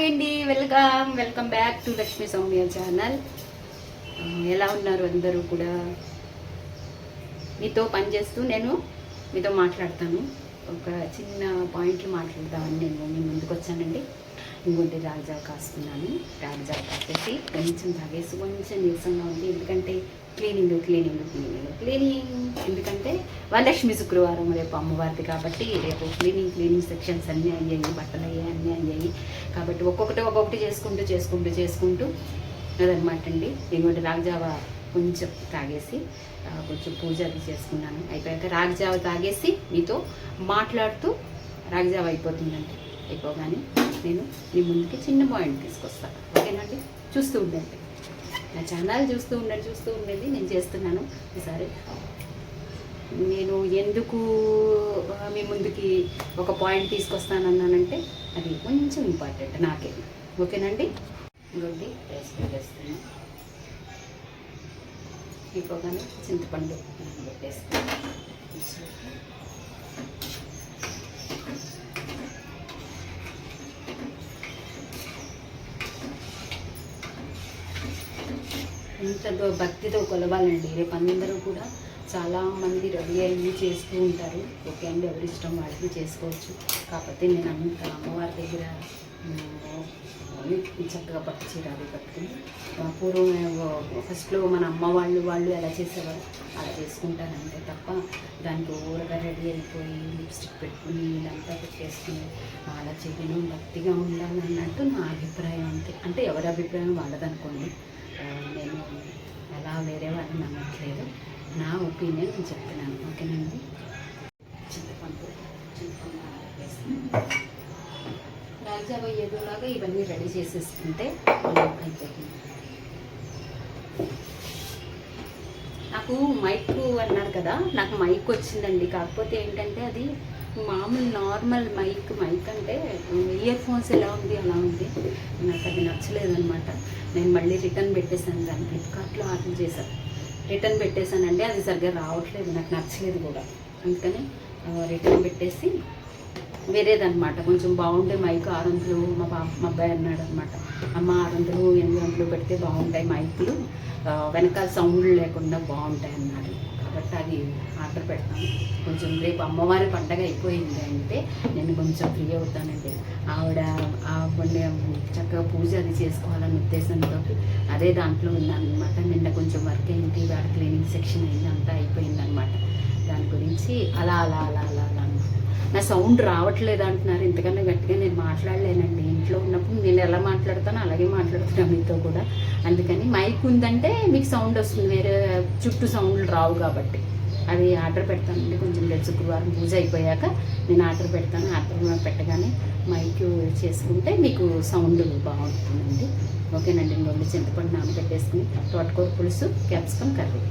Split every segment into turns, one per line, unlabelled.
Hi అండి, welcome back to Lakshmi Soumya channel. ఎలా ఉన్నారు అందరూ కూడా? మీతో పనిచేస్తూ నేను మీతో మాట్లాడతాను. ఒక చిన్న పాయింట్లు మాట్లాడదామని నేను మీ ముందుకు వచ్చానండి. ఇంకోటి రాగజావ కాస్తున్నాను. రాగజావ కాసేసి కొంచెం తాగేసి కొంచెం నీరసంగా ఉంది. ఎందుకంటే క్లీనింగ్ ఎందుకంటే వరలక్ష్మి శుక్రవారం రేపు అమ్మవారిది కాబట్టి రేపు క్లీనింగ్ సెక్షన్స్ అన్నీ అయ్యాయి, బట్టలు అయ్యాయి, అన్నీ అయ్యాయి. కాబట్టి ఒక్కొక్కటి చేసుకుంటూ అదనమాట అండి. ఇంకోటి రాగజావ కొంచెం తాగేసి కొంచెం పూజ అది చేసుకున్నాను. అయిపోయాక రాగజావ తాగేసి మీతో మాట్లాడుతూ రాగజావ అయిపోతుందండి. అయిపోగానే నేను మీ ముందుకి చిన్న పాయింట్ తీసుకొస్తాను. ఓకేనండి, చూస్తూ ఉండండి. నా ఛానల్ చూస్తూ ఉండండి. నేను చేస్తున్నాను. ఈసారి నేను ఎందుకు మీ ముందుకి ఒక పాయింట్ తీసుకొస్తానన్నానంటే అది కొంచెం ఇంపార్టెంట్ నాకే. ఓకేనండి, ఇంకోటి వేస్తున్నాను. అయిపోగానే చింతపండు పెట్టేస్తాను. ఇంత భక్తితో కొలవాలండి. రేపు అందరూ కూడా చాలామంది రెడీ అయ్యి చేస్తూ ఉంటారు. ఓకే అండి, ఎవరి ఇష్టం వాళ్ళకి చేసుకోవచ్చు. కాకపోతే నేను అంత అమ్మవారి దగ్గర చక్కగా పట్టు చీర అది కట్టుకుని పూర్వం ఫస్ట్లో మన అమ్మ వాళ్ళు ఎలా చేసేవారు అలా చేసుకుంటారంటే తప్ప దానికి ఊరగా రెడీ అయిపోయి లిప్స్టిక్ పెట్టుకుని ఇదంతా పెట్టేసుకుని అలా చేయను. భక్తిగా ఉండాలన్నట్టు నా అభిప్రాయం. అంటే ఎవరి అభిప్రాయం వాళ్ళదనుకోండి. నేను అలా వేరే వాళ్ళని నమ్మట్లేదు. నా ఒపీనియన్ నేను చెప్తున్నాను. ఓకేనండి, చింతపండు రాగజావ ఏదోలాగా ఇవన్నీ రెడీ చేసేసుకుంటే అయిపోతుంది. నాకు మైక్ అన్నారు కదా, నాకు మైక్ వచ్చిందండి. కాకపోతే ఏంటంటే అది మామూలు నార్మల్ మైక్ అంటే ఇయర్ ఫోన్స్ ఎలా ఉంది అలా ఉంది. నాకు అది నచ్చలేదన్నమాట. నేను మళ్ళీ రిటర్న్ పెట్టేశాను. దాన్ని ఫ్లిప్కార్ట్లో ఆర్డర్ చేశాను. రిటర్న్ పెట్టేశానండి. అది సరిగ్గా రావట్లేదు, నాకు నచ్చలేదు కూడా. అందుకని రిటర్న్ పెట్టేసి వేరేదన్నమాట కొంచెం బాగుంటే మైక్ 600 మా అబ్బాయి అన్నాడు అనమాట. అమ్మ 600 800 పెడితే బాగుంటాయి మైకులు, వెనకాల సౌండ్లు లేకుండా బాగుంటాయి అన్నాడు. కాబట్టి అది ఆర్డర్ పెడతాను. కొంచెం రేపు అమ్మవారి పండగ అయిపోయింది అంటే నేను కొంచెం ఫ్రీ అవుతానండి. ఆవిడ చక్కగా పూజ అది చేసుకోవాలనే ఉద్దేశంతో అదే దాంట్లో ఉన్నానమాట. నిన్న కొంచెం వర్క్ అయింది, వాడి క్లీనింగ్ సెక్షన్ అయింది, అంతా అయిపోయిందనమాట. దాని గురించి అలా నా సౌండ్ రావట్లేదు అంటున్నారు. ఇంతకన్నా గట్టిగా నేను మాట్లాడలేనండి. ఇంట్లో ఉన్నప్పుడు నేను ఎలా మాట్లాడతానో అలాగే మాట్లాడుతున్నాను మీతో కూడా. అందుకని మైక్ ఉందంటే మీకు సౌండ్ వస్తుంది, వేరే చుట్టూ సౌండ్లు రావు. కాబట్టి అది ఆర్డర్ పెడతానండి. కొంచెం రేపు శుక్రవారం పూజ అయిపోయాక నేను ఆర్డర్ పెడతాను. ఆర్డర్ పెట్టగానే మైక్ చేసుకుంటే మీకు సౌండ్ బాగుంటుందండి. ఓకేనండి, ఇంకొంచెం చింతపండు నానబెట్టేసుకుని తోటకూర పులుసు, క్యాప్సికమ్ కర్రీ.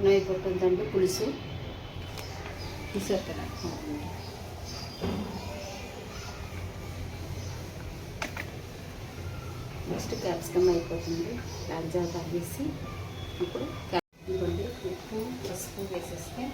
అయిపోతుందండి పులుసు. చూసారు నెక్స్ట్ క్యాప్సికమ్ అయిపోతుంది. రాగజావ తాగేసి ఇప్పుడు ఉప్పు పసుపు వేసేస్తే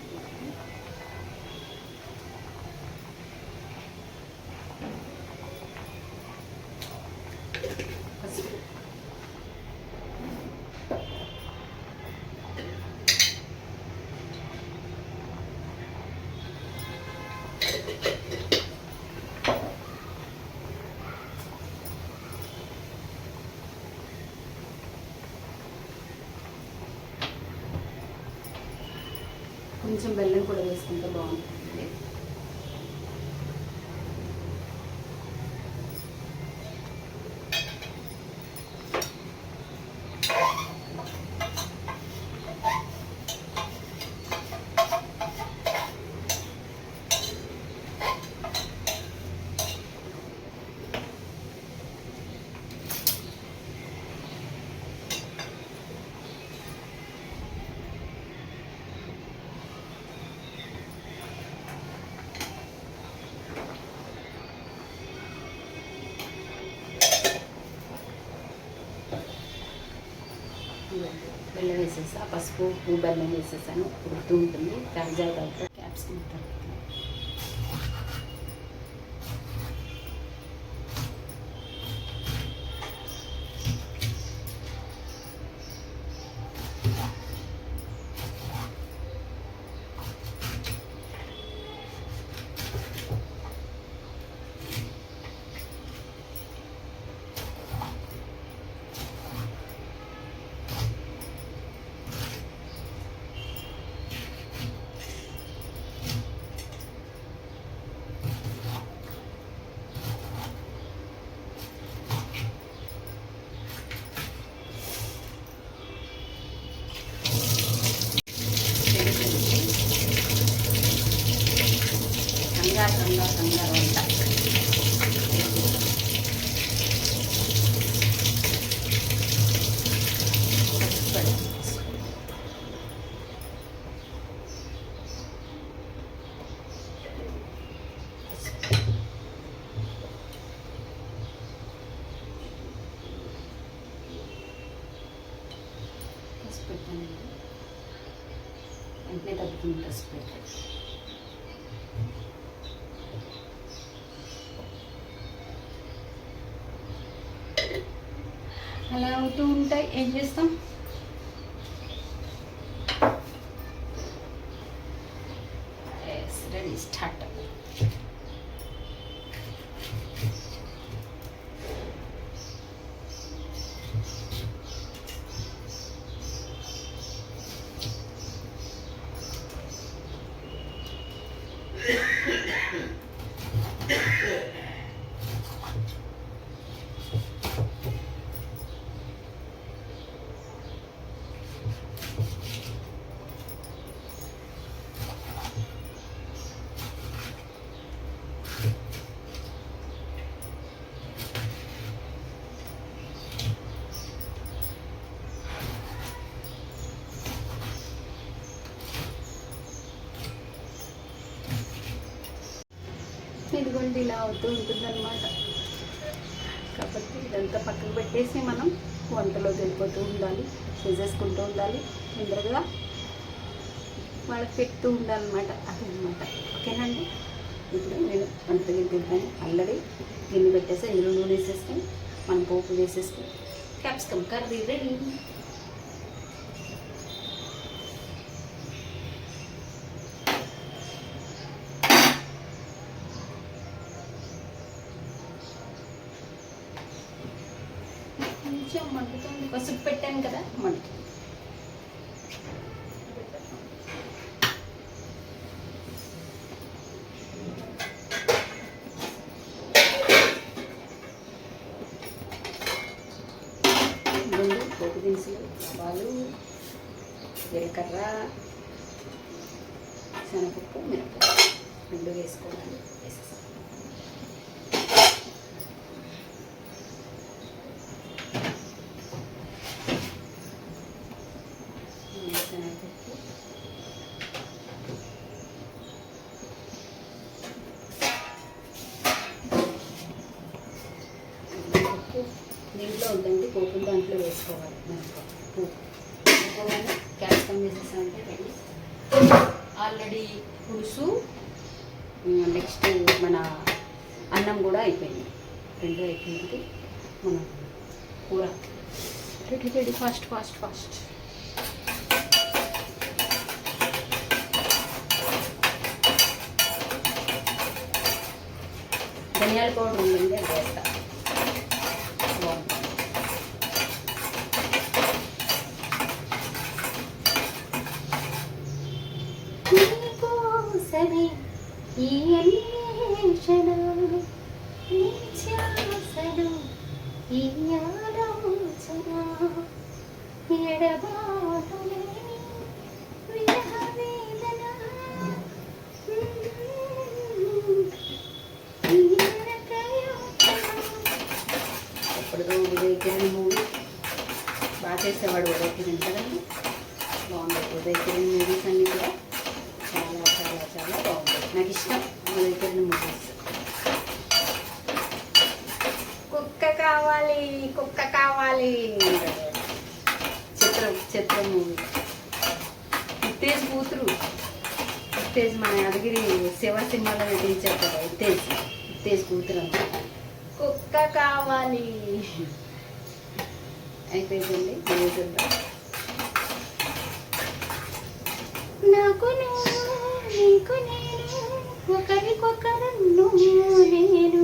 కొంచెం బెల్లం కూడా వేసుకుంటే బాగుంటుంది. బెల్లం వేసేసా, పసుపు ఉప్పు బెల్లం వేసేసాను, ఉడుకుతూ ఉంటుంది. కరిజాయి తర్వాత క్యాప్సికమ్ కంగారు వంట. పెట్టాను వెంటనే తగ్గుతుంది పసుపు పెట్టాను. అలా అవుతూ ఉంటాయి, ఏం చేస్తాం. Ready start. ఇదిగోండి ఇలా అవుతూ ఉంటుందన్నమాట. కాబట్టి ఇదంతా పక్కన పెట్టేసి మనం వంటలోకి వెళ్ళిపోతూ ఉండాలి, చేసేసుకుంటూ ఉండాలి, తొందరగా వాళ్ళకి పెడుతూ ఉండాలన్నమాట. అదనమాట. ఓకేనండి. ఇప్పుడు నేను వంట దగ్గరికి వెళ్తాను. ఆల్రెడీ గిన్నె పెట్టేసి ఇందులో నూనె వేసేసుకొని మనం పోపు వేసేసుకొని క్యాప్సికమ్ కర్రీ రెడీ. కొంచెం మండుతుంది, పసుపు పెట్టాను కదా, మండుతుంది. పోపు దినుసులు, ఆవాలు, జీలకర్ర, శనగపప్పు, మినపప్పు రెండు వేసుకోవాలి. దీంట్లో ఉందండి పోపు, దాంట్లో వేసుకోవాలి. మినపప్పు వేసుకోవాలి. క్యాప్సికమ్ వేసేసామంటే రెడీ. ఆల్రెడీ పులుసు, నెక్స్ట్ మన అన్నం కూడా అయిపోయింది. రెండు అయిపోయింది. మన కూర ready ready. Fast fast fast. ధనియాల పౌడర్ ఉందండి, అది వేస్తా. బాగుంటుంది. ఈ అన్వేషణలు నిత్యాసలు ఈ ఆలోచన ఎడబాటులేని విరహ వేదన ఇప్పుడు ఉదయ్ కిరణ్ మూవీ బాగా చేసేవాడు ఉదయ్ కిరణ్ కదండి. బాగుంది ఉదయ్ కిరణ్ మూవీస్ అన్నీ కూడా చాలా చాలా చాలా బాగుంటాయి. నాకు ఇష్టం ఉదయ్ కిరణ్ మూవీస్. కుక్క కావాలి కుక్క కావాలి చిత్రం మూవీ. ఉత్తేజ్ కూతురు, ఉత్తేజ్ మన యాదగిరి శివ సినిమాలో నటించారు కదా ఉత్తేజ్ కూతురు అన్నమాట. కుక్క కావాలి అయిపోయిందండి. నాకు నీకు నేను ఒకరికొకరు నేను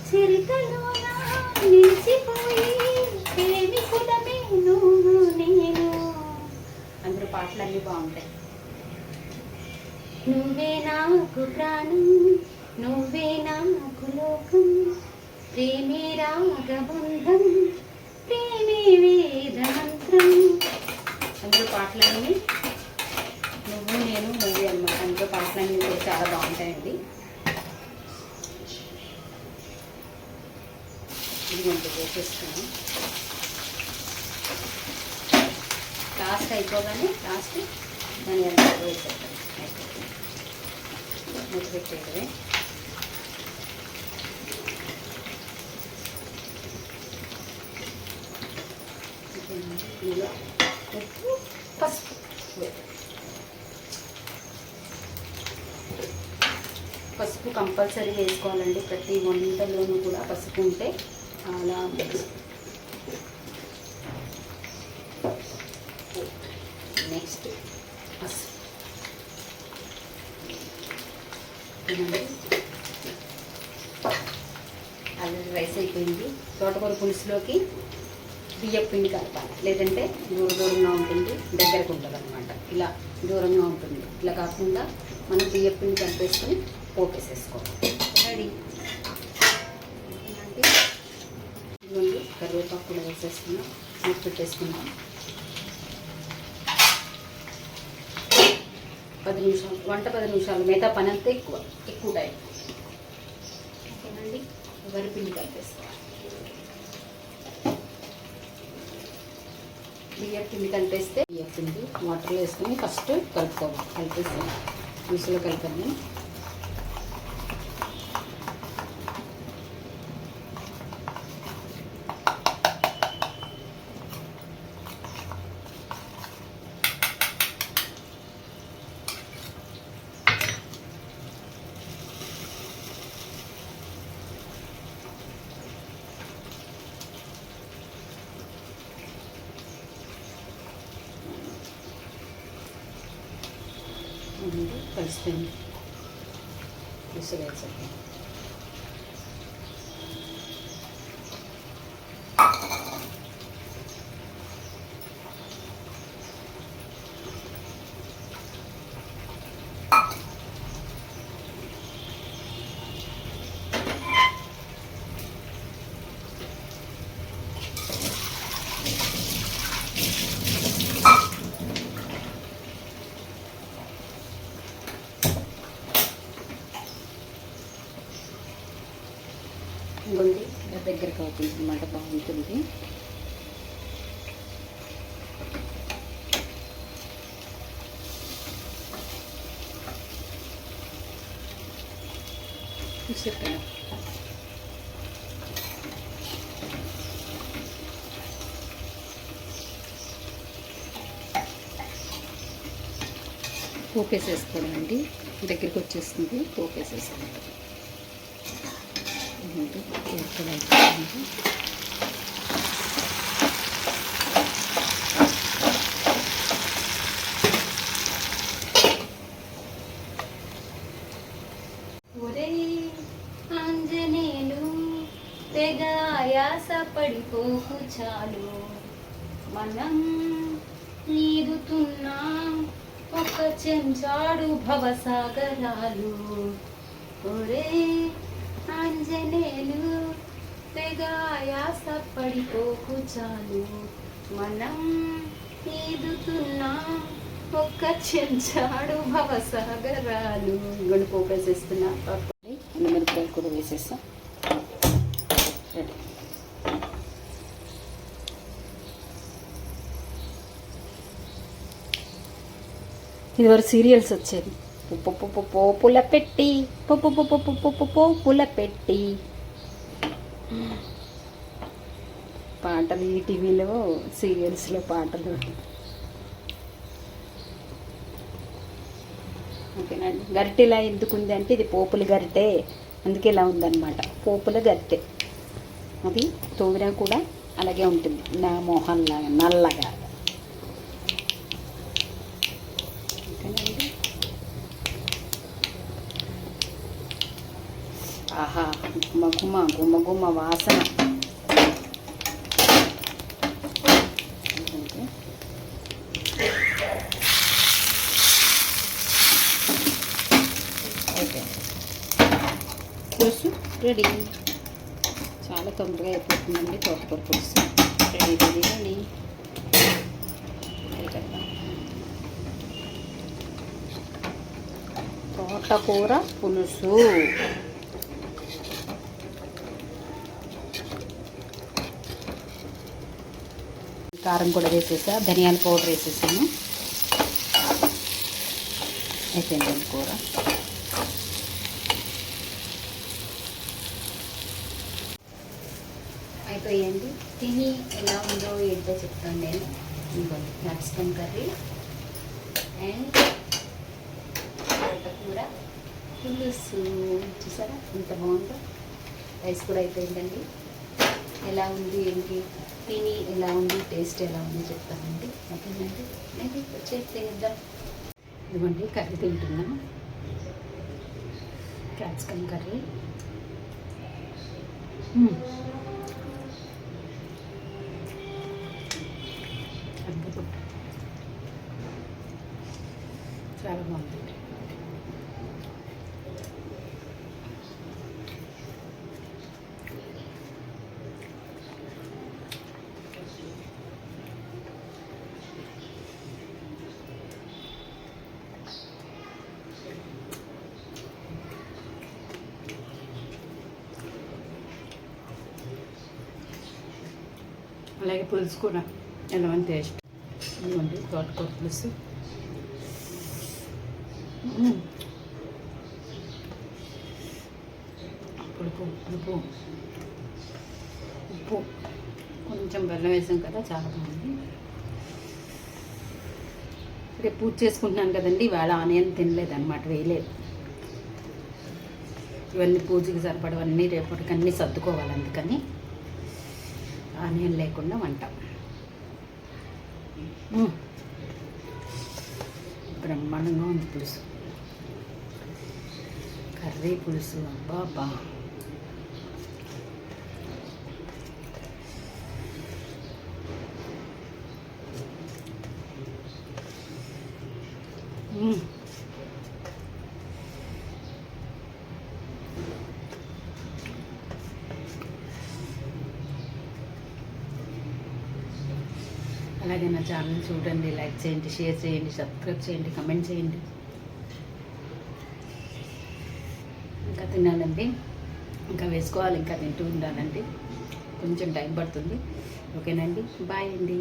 చరితలో నిలిచిపోయి ప్రేమికుడమే నేను. అందరూ పాటలన్నీ బాగుంటాయి. నువ్వే నాకు ప్రాణం నువ్వే నాకు లోకం ప్రేమే రాగబంధం ప్రేమే వేదమంత్రం. అందులో పాటలన్నీ నువ్వు నేను మూవీ అనమాట. అందులో పాటలన్నీ కూడా చాలా బాగుంటాయండి. ఇదిగోండి వేసేస్తాను. లాస్ట్ అయిపోగానే లాస్ట్ దాని ఎలా వేసేస్తాను. మూత పెట్టేది ఉప్పు పసుపు. పసుపు కంపల్సరీ వేసుకోవాలండి. ప్రతి వంటలోనూ కూడా పసుపు ఉంటే చాలా నెక్స్ట్ పసుపు అది రైస్ అయిపోయింది. తోటకూర పులుసులోకి బియ్యం పిండి కలపాలి, లేదంటే దూరంగా ఉంటుంది, దగ్గరకు ఉంటుంది అనమాట. ఇలా దూరంగా ఉంటుంది. ఇలా కాకుండా మనం బియ్యం పిండి కలిపేసుకొని పోపేసేసుకోవాలి. రెడీ. ఇదిగోండి కరివేపాకు కూడా వేసేసుకున్నాం, మూత పెట్టేసుకున్నాం. 10 నిమిషాలు వంట, 10 నిమిషాలు. మిగతా పని అంతా ఎక్కువ టైం. ఓకేనండి. వరిపిండి కలిపేసుకోవాలి. బియ్యం పిండి కలిపేస్తే బియ్యం పిండి వాటర్లో వేసుకొని ఫస్ట్ కలుపుకోవాలి. కలిపేసి పులుసులో కలపండి. కలిసిపోయింది. పులుసు వేసేది ఇంకొంది దగ్గరకు అవుతుంది అన్నమాట. బాగుంటుంది. చెప్పాను పోపేసేసుకోవడం అండి. దగ్గరికి వచ్చేస్తుంది. పోపేసేసుకోవడం ఒరే ఆంజనేయులు తెగ ఆయాస పడిపోకు చాలు, మనం ఈదుతున్నాం ఒక చెంచాడు భవసాగరాలు ఒరే ఆంజనేయులు తెగాయాస పడిపోకు చాలు మనం ఈదుతున్నాం ఒక్క చెంచాడు భవసాగరాలు. ఇంకొన్ని పోపు వేసేస్తున్నా. మిరపకాయలు కూడా వేసేస్తా. ఇదివరకు సీరియల్స్ వచ్చేది. పోపుల పెట్టి పోపుల పెట్టి పాటలు, ఈ టీవీలో సీరియల్స్లో పాటలు. ఓకేనండి. గరిటె ఇలా ఎందుకుంది అంటే ఇది పోపుల గరిటె, అందుకే ఇలా ఉందన్నమాట. పోపుల గరిటె అది తోవినా కూడా అలాగే ఉంటుంది, నా మొహంలాగా నల్లగా. ఆహా, గుమ్మ గుమ్మ గుమ్మ వాసన. ఓకే, పులుసు రెడీ. చాలా తొందరగా అయిపోతుందండి తోటకూర పులుసు. Ready ready ready. తోటకూర పులుసు. కారం కూడా వేసేసా, ధనియాల పౌడర్ వేసేసాను. అయిపోయింది కూర. అయిపోయింది. తిని ఎలా ఉందో ఏంటో చెప్తాను నేను. ఇంకోటి క్యాప్సికమ్ కర్రీ అండ్ తోటకూర పులుసు. చూసారా ఎంత బాగుందో. రైస్ కూడా అయిపోయిందండి. ఎలా ఉంది ఏంటి, తిని ఎలా ఉంది, టేస్ట్ ఎలా ఉంది చెప్తానండి. ఓకేనండి, నేను వచ్చేసి తినేద్దాం. ఇదిగోండి కర్రీ తింటున్నాను. Capsicum curry. అద్భుతం, చాలా బాగుంది. అలాగే పులుసు కూడా ఎలా అని టేస్ట్. ఇదిగోండి తోటకూర పులుసు. పులుపు పులుపు ఉప్పు కొంచెం బెల్లం వేసాం కదా, చాలా బాగుంది. రేపు పూజ చేసుకుంటున్నాను కదండి, ఇవాళ ఆనియన్ తినలేదన్నమాట, వేయలేదు. ఇవన్నీ పూజకి సరిపడవన్నీ రేపటికి అన్నీ సర్దుకోవాలి, అందుకని ఆనియన్ లేకుండా వంట. బ్రహ్మాండంగా ఉంది పులుసు, కర్రీ పులుసు. అబ్బా అబ్బా, అలాగే నా ఛానల్ చూడండి, లైక్ చేయండి, షేర్ చేయండి, సబ్స్క్రైబ్ చేయండి, కమెంట్ చేయండి. ఇంకా తినాలండి, ఇంకా వేసుకోవాలి, ఇంకా తింటూ ఉండాలండి. కొంచెం టైం పడుతుంది. ఓకేనండి, బాయ్ అండి.